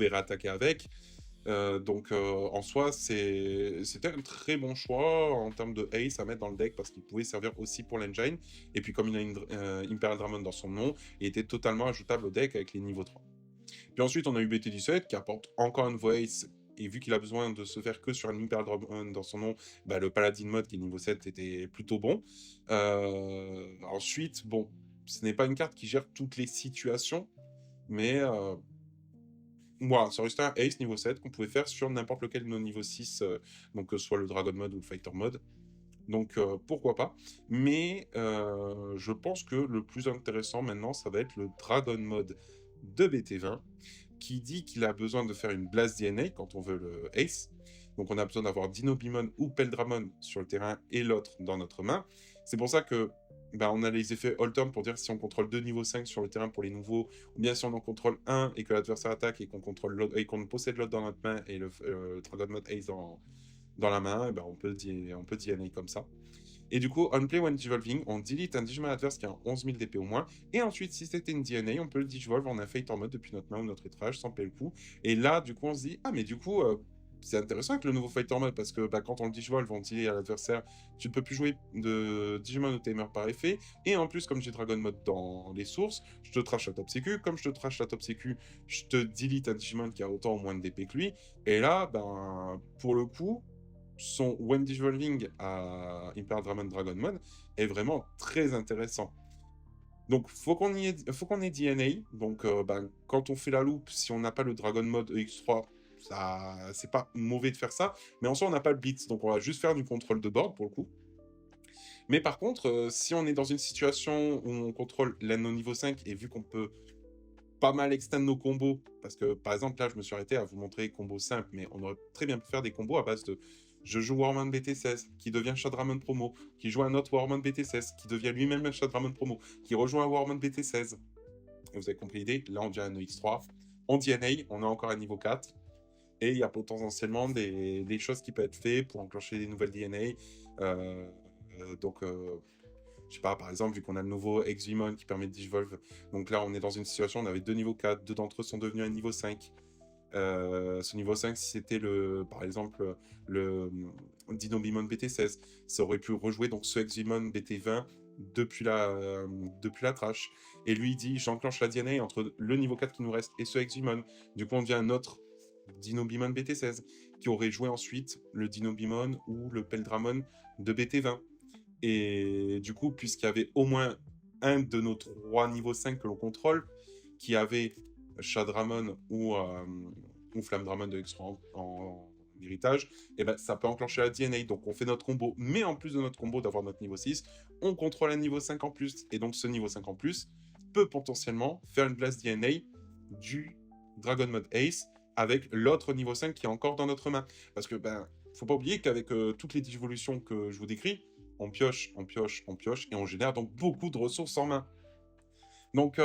réattaquer avec. Donc en soi, c'était un très bon choix en termes de Ace à mettre dans le deck parce qu'il pouvait servir aussi pour l'engine. Et puis comme il a une Imperial Dragon dans son nom, il était totalement ajoutable au deck avec les niveaux 3. Puis ensuite, on a eu BT17 qui apporte encore un nouveau Ace. Et vu qu'il a besoin de se faire que sur un Imperial Dragon dans son nom, le Paladin Mode qui est niveau 7 était plutôt bon. Ensuite, bon, ce n'est pas une carte qui gère toutes les situations, mais ça restait un Ace niveau 7 qu'on pouvait faire sur n'importe lequel de nos niveaux 6, donc soit le Dragon Mode ou le Fighter Mode. Donc pourquoi pas. Mais je pense que le plus intéressant maintenant, ça va être le Dragon Mode de BT20, qui dit qu'il a besoin de faire une Blast DNA quand on veut le Ace. Donc on a besoin d'avoir Dinobimon ou Peldramon sur le terrain et l'autre dans notre main. C'est pour ça que on a les effets All-Turn pour dire si on contrôle 2 niveaux 5 sur le terrain pour les nouveaux, ou bien si on en contrôle un et que l'adversaire attaque et qu'on contrôle l'autre, et qu'on possède l'autre dans notre main et le Dragon Mode Ace dans la main, on peut DNA comme ça. Et du coup, on play when digivolving, on delete un Digimon adverse qui a 11 000 DP au moins. Et ensuite, si c'était une DNA, on peut le digivolve en un Fighter Mode depuis notre main ou notre étrage sans payer le coup. Et là, du coup, on se dit, mais du coup, c'est intéressant avec le nouveau Fighter Mode parce que bah, quand on le Digivolve, on dit à l'adversaire, tu ne peux plus jouer de Digimon ou Tamer par effet. Et en plus, comme j'ai Dragon Mode dans les sources, je te trash la top sécu. Comme je te trash la top sécu, je te delete un Digimon qui a autant ou moins de DP que lui. Et là, ben, pour le coup, son When Digivolving à Imperial Dragon Mode est vraiment très intéressant. Donc, faut qu'on ait DNA. Donc, ben, quand on fait la loupe, si on n'a pas le Dragon Mode X3, ça, c'est pas mauvais de faire ça. Mais en soi, on n'a pas le Blitz. Donc, on va juste faire du contrôle de board pour le coup. Mais par contre, si on est dans une situation où on contrôle l'anneau niveau 5, et vu qu'on peut pas mal extendre nos combos, parce que par exemple, là, je me suis arrêté à vous montrer les combos simples, mais on aurait très bien pu faire des combos à base de je joue Warman BT16, qui devient Shadramon promo, qui joue un autre Warman BT16, qui devient lui-même un Shadramon promo, qui rejoint un Warman BT16. Et vous avez compris l'idée, là on dit un X3. En DNA, on a encore un niveau 4. Et il y a potentiellement des choses qui peuvent être faites pour enclencher des nouvelles DNA. Donc, je sais pas, par exemple, vu qu'on a le nouveau Exvimon qui permet de Digivolve, donc là on est dans une situation, on avait deux niveaux 4, deux d'entre eux sont devenus un niveau 5. Ce niveau 5, si c'était par exemple le Dinobimon BT16, ça aurait pu rejouer donc ce Exvimon BT20 depuis la trash. Et lui il dit j'enclenche la DNA entre le niveau 4 qui nous reste et ce Exvimon. Du coup on devient un autre Dinobimon BT16 qui aurait joué ensuite le Dinobimon ou le Peldramon de BT20. Et du coup, puisqu'il y avait au moins un de nos 3 niveaux 5 que l'on contrôle, qui avait Shadramon ou Flamme de X3 en héritage, et ben ça peut enclencher la DNA. Donc on fait notre combo, mais en plus de notre combo d'avoir notre niveau 6, on contrôle un niveau 5 en plus. Et donc ce niveau 5 en plus peut potentiellement faire une blast DNA du Dragon Mode Ace avec l'autre niveau 5 qui est encore dans notre main. Parce que, ben, faut pas oublier qu'avec toutes les évolutions que je vous décris, on pioche, on pioche, on pioche, et on génère donc beaucoup de ressources en main. Donc,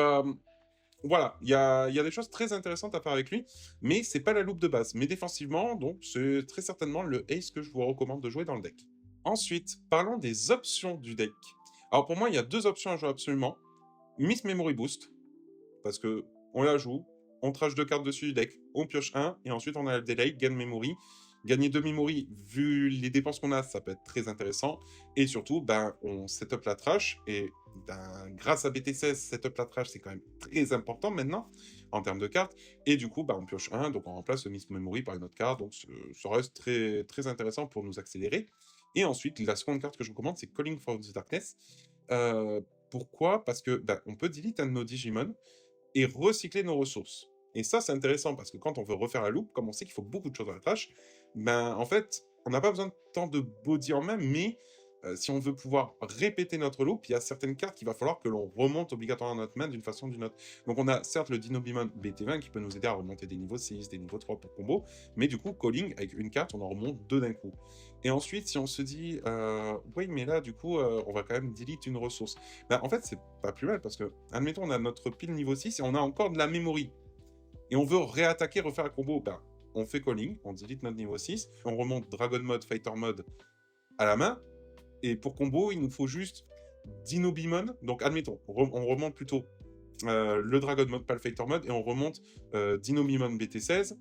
voilà, il y a des choses très intéressantes à faire avec lui, mais c'est pas la loupe de base. Mais défensivement, donc, c'est très certainement le ace que je vous recommande de jouer dans le deck. Ensuite, parlons des options du deck. Alors pour moi, il y a 2 options à jouer absolument. Miss Memory Boost, parce que on la joue, on trash 2 cartes dessus du deck, on pioche 1, et ensuite on a le delay, gain memory. Gagner 2 memory, vu les dépenses qu'on a, ça peut être très intéressant. Et surtout, ben, on setup la trash, et ben, grâce à BT16, setup la trash, c'est quand même très important maintenant, en termes de cartes. Et du coup, ben, on pioche 1, donc on remplace le Miss Memory par une autre carte, donc ça reste très, très intéressant pour nous accélérer. Et ensuite, la seconde carte que je vous recommande, c'est Calling for the Darkness. Pourquoi? Parce que ben, on peut delete un de nos Digimon et recycler nos ressources. Et ça, c'est intéressant parce que quand on veut refaire la loupe, comme on sait qu'il faut beaucoup de choses à la trash, ben en fait, on n'a pas besoin de tant de body en main, mais si on veut pouvoir répéter notre loop, il y a certaines cartes qu'il va falloir que l'on remonte obligatoirement à notre main d'une façon ou d'une autre. Donc on a certes le Dinobimon BT20 qui peut nous aider à remonter des niveaux 6, des niveaux 3 pour combo, mais du coup, calling, avec une carte, on en remonte 2 d'un coup. Et ensuite, si on se dit, oui, mais là, du coup, on va quand même delete une ressource. Ben, en fait, c'est pas plus mal parce que, admettons, on a notre pile niveau 6 et on a encore de la memory. Et on veut réattaquer, refaire un combo. Ben, on fait calling, on delete notre niveau 6, on remonte Dragon Mode, Fighter Mode à la main. Et pour combo, il nous faut juste Dinobimon. Donc, admettons, on remonte plutôt le Dragon Mode, pas le Fighter Mode, et on remonte Dinobimon BT16.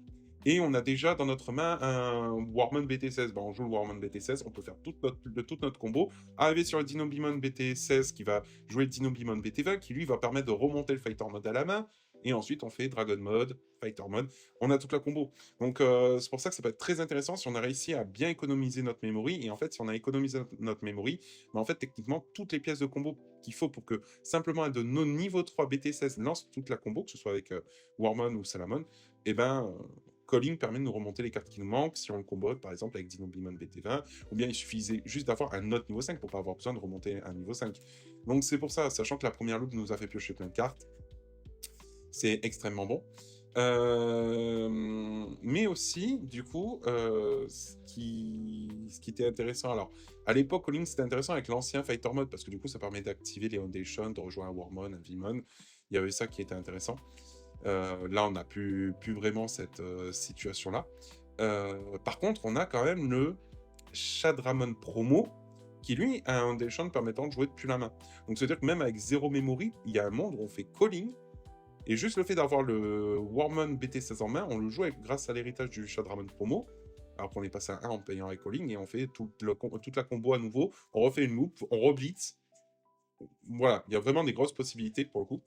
Et on a déjà dans notre main un Warman BT16. Ben, on joue le Warman BT16, on peut faire toute notre combo. Arriver sur le Dinobimon BT16 qui va jouer le Dinobimon BT20, qui lui va permettre de remonter le Fighter Mode à la main. Et ensuite, on fait Dragon Mode, Fighter Mode. On a toute la combo. Donc, c'est pour ça que ça peut être très intéressant si on a réussi à bien économiser notre memory. Et en fait, si on a économisé notre memory, ben, en fait, techniquement, toutes les pièces de combo qu'il faut pour que simplement un de nos niveaux 3 BT16 lance toute la combo, que ce soit avec Warman ou Salamon, et ben... Calling permet de nous remonter les cartes qui nous manquent si on le combo par exemple avec Dinobimon BT20, ou bien il suffisait juste d'avoir un autre niveau 5 pour pas avoir besoin de remonter un niveau 5. Donc c'est pour ça, sachant que la première loupe nous a fait piocher plein de cartes, c'est extrêmement bon. Mais aussi, du coup, ce qui était intéressant, alors, à l'époque, Calling, c'était intéressant avec l'ancien Fighter Mode, parce que du coup, ça permet d'activer les Foundations, de rejoindre un Warmon, un Vimon. Il y avait ça qui était intéressant. Là, on n'a plus vraiment cette situation-là. Par contre, on a quand même le Shadramon Promo, qui lui a un Foundation permettant de jouer depuis la main. Donc, c'est-à-dire que même avec 0 memory, il y a un monde où on fait Calling, et juste le fait d'avoir le Warmon BT16 en main, on le joue grâce à l'héritage du Shadramon Promo, alors qu'on est passé à 1 en payant avec calling, et on fait toute la combo à nouveau, on refait une loop, on reblitz. Voilà, il y a vraiment des grosses possibilités pour le coup.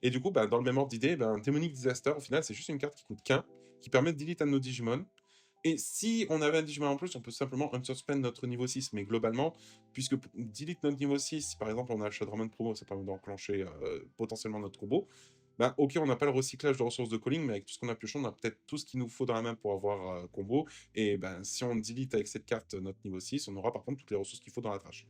Et du coup, bah, dans le même ordre d'idée, ben, Demonic Disaster, au final, c'est juste une carte qui coûte qu'un, qui permet de delete un de nos Digimon. Et si on avait un Digimon en plus, on peut simplement unsuspend notre niveau 6. Mais globalement, puisque delete notre niveau 6, si par exemple on a le Shadowman Promo, ça permet d'enclencher potentiellement notre combo, ben, ok, on n'a pas le recyclage de ressources de calling, mais avec tout ce qu'on a pioché, on a peut-être tout ce qu'il nous faut dans la main pour avoir combo. Et ben, si on delete avec cette carte notre niveau 6, on aura par contre toutes les ressources qu'il faut dans la trash.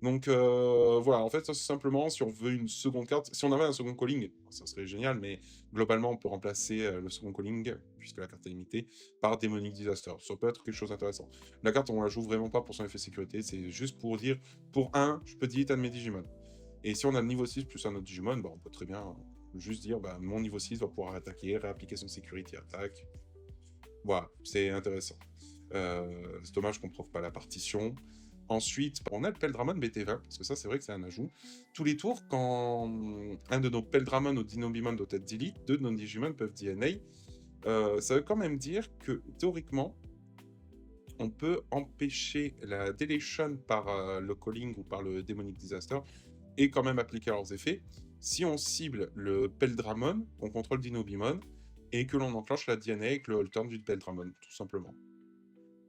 Donc voilà, en fait, ça c'est simplement si on veut une seconde carte. Si on avait un second calling, ça serait génial, mais globalement, on peut remplacer le second calling, puisque la carte est limitée, par Demonic Disaster. Ça peut être quelque chose d'intéressant. La carte, on la joue vraiment pas pour son effet sécurité, c'est juste pour dire, pour un, je peux delete un de mes Digimon. Et si on a le niveau 6 plus un autre Digimon, bah, on peut très bien juste dire, bah, mon niveau 6 va pouvoir attaquer, réappliquer son security attack. Voilà, c'est intéressant. C'est dommage qu'on ne prouve pas la partition. Ensuite, on a le Peldramon BT20, parce que ça, c'est vrai que c'est un ajout. Tous les tours, quand un de nos Peldramon ou Dinobimon doit être delete, deux de nos Digimon peuvent DNA. Ça veut quand même dire que, théoriquement, on peut empêcher la deletion par le calling ou par le Demonic Disaster et quand même appliquer leurs effets si on cible le Peldramon, qu'on contrôle Dinobimon, et que l'on enclenche la DNA avec le Hold Turn du Peldramon, tout simplement.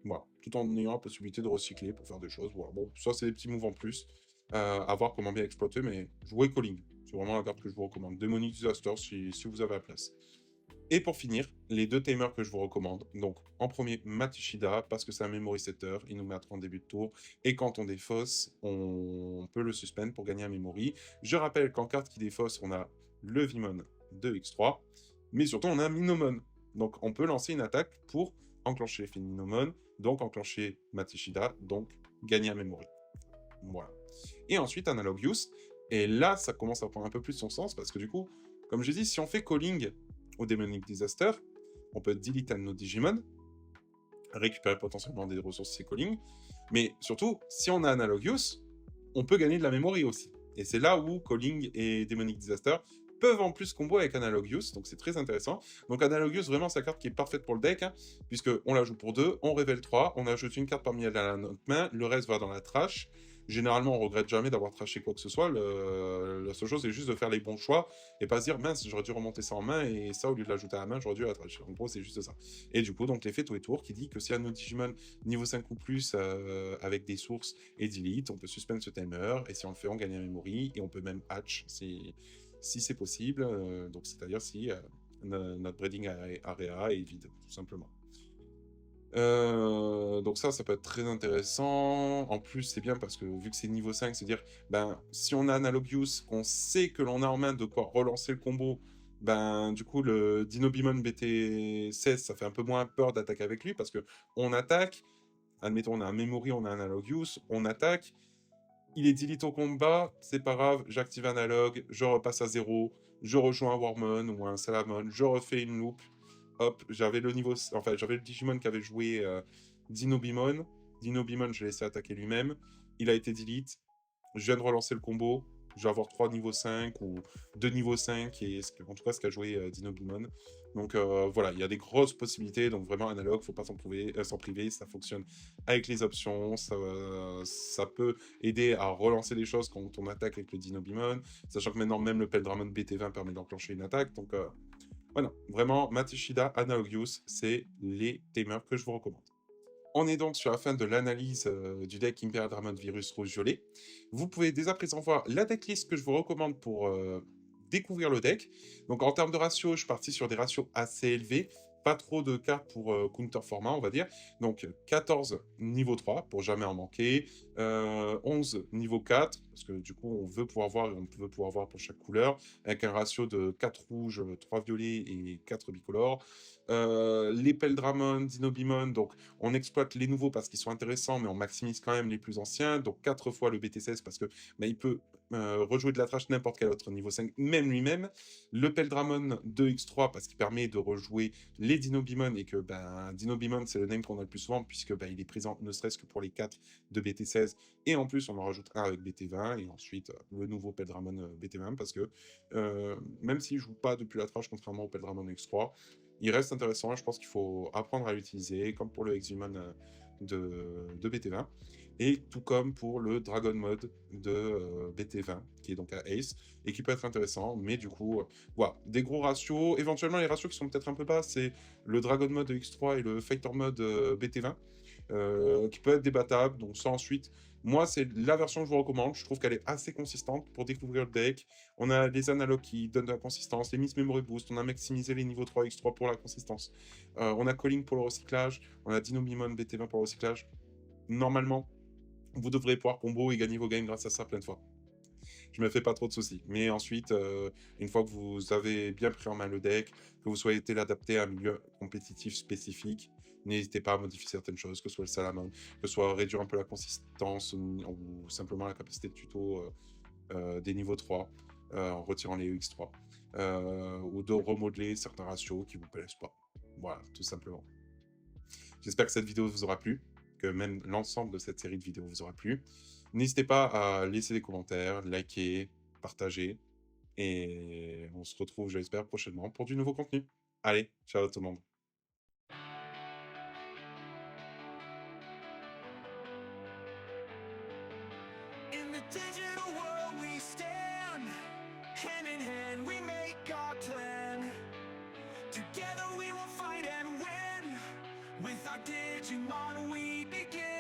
Voilà, tout en ayant la possibilité de recycler pour faire des choses. Voilà. Bon, ça, c'est des petits moves en plus. À voir comment bien exploiter, mais jouez calling. C'est vraiment la carte que je vous recommande. Demonic Disaster si vous avez la place. Et pour finir, les deux tamers que je vous recommande. Donc, en premier, Matishida, parce que c'est un memory setter, il nous met à 30 début de tour, et quand on défausse, on peut le suspend pour gagner un memory. Je rappelle qu'en carte qui défausse, on a le Vimon de X3, mais surtout on a un Minomon. Donc, on peut lancer une attaque pour enclencher l'effet Minomon, donc enclencher Matishida, donc gagner un memory. Voilà. Et ensuite, Analogius, et là, ça commence à prendre un peu plus son sens, parce que du coup, comme je dis, si on fait calling au Demonic Disaster, on peut delete un de nos Digimon, récupérer potentiellement des ressources c'est calling, mais surtout, si on a Analogius, on peut gagner de la memory aussi. Et c'est là où calling et Demonic Disaster peuvent en plus combo avec Analogius, donc c'est très intéressant. Donc Analogius, vraiment, c'est la carte qui est parfaite pour le deck, hein, puisque on la joue pour 2, on révèle 3, on ajoute une carte parmi elles à notre main, le reste va dans la trash. Généralement, on regrette jamais d'avoir trashé quoi que ce soit. La seule chose, c'est juste de faire les bons choix et pas se dire mince, j'aurais dû remonter ça en main et ça, au lieu de l'ajouter à la main, j'aurais dû la trash. En gros, c'est juste ça. Et du coup, donc l'effet tous les tours qui dit que si un de nos Digimon niveau 5 ou plus avec des sources et delete, on peut suspendre ce timer et si on le fait, on gagne un memory et on peut même hatch si c'est possible. Donc, c'est-à-dire si notre breeding area est vide, tout simplement. Donc ça peut être très intéressant. En plus, c'est bien parce que vu que c'est niveau 5, c'est-à-dire, ben, si on a Analogius, qu'on sait que l'on a en main de quoi relancer le combo, ben, du coup, le Dinobimon BT16, ça fait un peu moins peur d'attaquer avec lui parce que on attaque, admettons, on a un Memory, on a un Analogius, on attaque, il est delete au combat, c'est pas grave, j'active Analog, je repasse à 0, je rejoins un Wormon ou un Salamon, je refais une loop, hop, j'avais le niveau, enfin j'avais le Digimon qui avait joué Dinobimon. Dinobimon, je l'ai laissé attaquer lui-même. Il a été delete. Je viens de relancer le combo. Je vais avoir 3 niveaux 5 ou 2 niveaux 5, et en tout cas ce qu'a joué Dinobimon. Donc voilà, il y a des grosses possibilités. Donc vraiment, Analog, faut pas s'en priver. Ça fonctionne avec les options. Ça peut aider à relancer les choses quand on attaque avec le Dinobimon. Sachant que maintenant, même le Peldramon BT20 permet d'enclencher une attaque. Donc voilà, vraiment, Matishida, Analogius, c'est les tamers que je vous recommande. On est donc sur la fin de l'analyse du deck Imperial Dramon Virus Rouge-Violet. Vous pouvez dès à présent voir la decklist que je vous recommande pour découvrir le deck. Donc en termes de ratio, je suis parti sur des ratios assez élevés. Pas trop de cartes pour counter format, on va dire. Donc 14 niveau 3 pour jamais en manquer. 11 niveau 4, parce que du coup on veut pouvoir voir et on veut pouvoir voir pour chaque couleur, avec un ratio de 4 rouges, 3 violets et 4 bicolores. Les Peldramon, Dinobimon, donc on exploite les nouveaux parce qu'ils sont intéressants, mais on maximise quand même les plus anciens. Donc 4 fois le BT16 parce que il peut rejouer de la trash n'importe quel autre niveau 5, même lui-même. Le Peldramon 2x3 parce qu'il permet de rejouer les Dinobimon et que Dinobimon c'est le name qu'on a le plus souvent puisque il est présent ne serait-ce que pour les 4 de BT16 et en plus on en rajoute un avec BT20 et ensuite le nouveau Peldramon BT20 parce que même s'il joue pas depuis la trash contrairement au Peldramon X3, il reste intéressant et je pense qu'il faut apprendre à l'utiliser comme pour le Exumon de BT20 et tout comme pour le Dragon Mode de BT20 qui est donc à Ace et qui peut être intéressant mais du coup voilà, des gros ratios, éventuellement les ratios qui sont peut-être un peu bas c'est le Dragon Mode X3 et le Fighter Mode BT20 qui peut être débattable donc ça ensuite moi c'est la version que je vous recommande, je trouve qu'elle est assez consistante pour découvrir le deck, on a les analogues qui donnent de la consistance, les Miss Memory Boost, on a maximisé les niveaux 3 X3 pour la consistance, on a Calling pour le recyclage, on a Dinobimon BT20 pour le recyclage, normalement vous devrez pouvoir combo et gagner vos games grâce à ça plein de fois. Je me fais pas trop de soucis. Mais ensuite, une fois que vous avez bien pris en main le deck, que vous souhaitez l'adapter à un milieu compétitif spécifique, n'hésitez pas à modifier certaines choses, que ce soit le Salamon, que ce soit réduire un peu la consistance ou simplement la capacité de tuto des niveaux 3 en retirant les X3 ou de remodeler certains ratios qui vous plaisent pas. Voilà, tout simplement. J'espère que cette vidéo vous aura plu, que même l'ensemble de cette série de vidéos vous aura plu. N'hésitez pas à laisser des commentaires, liker, partager. Et on se retrouve, j'espère, prochainement pour du nouveau contenu. Allez, ciao tout le monde. In the digital world we stand, hand in hand we make our plan. Together we will fight and win, with our Digimon we begin.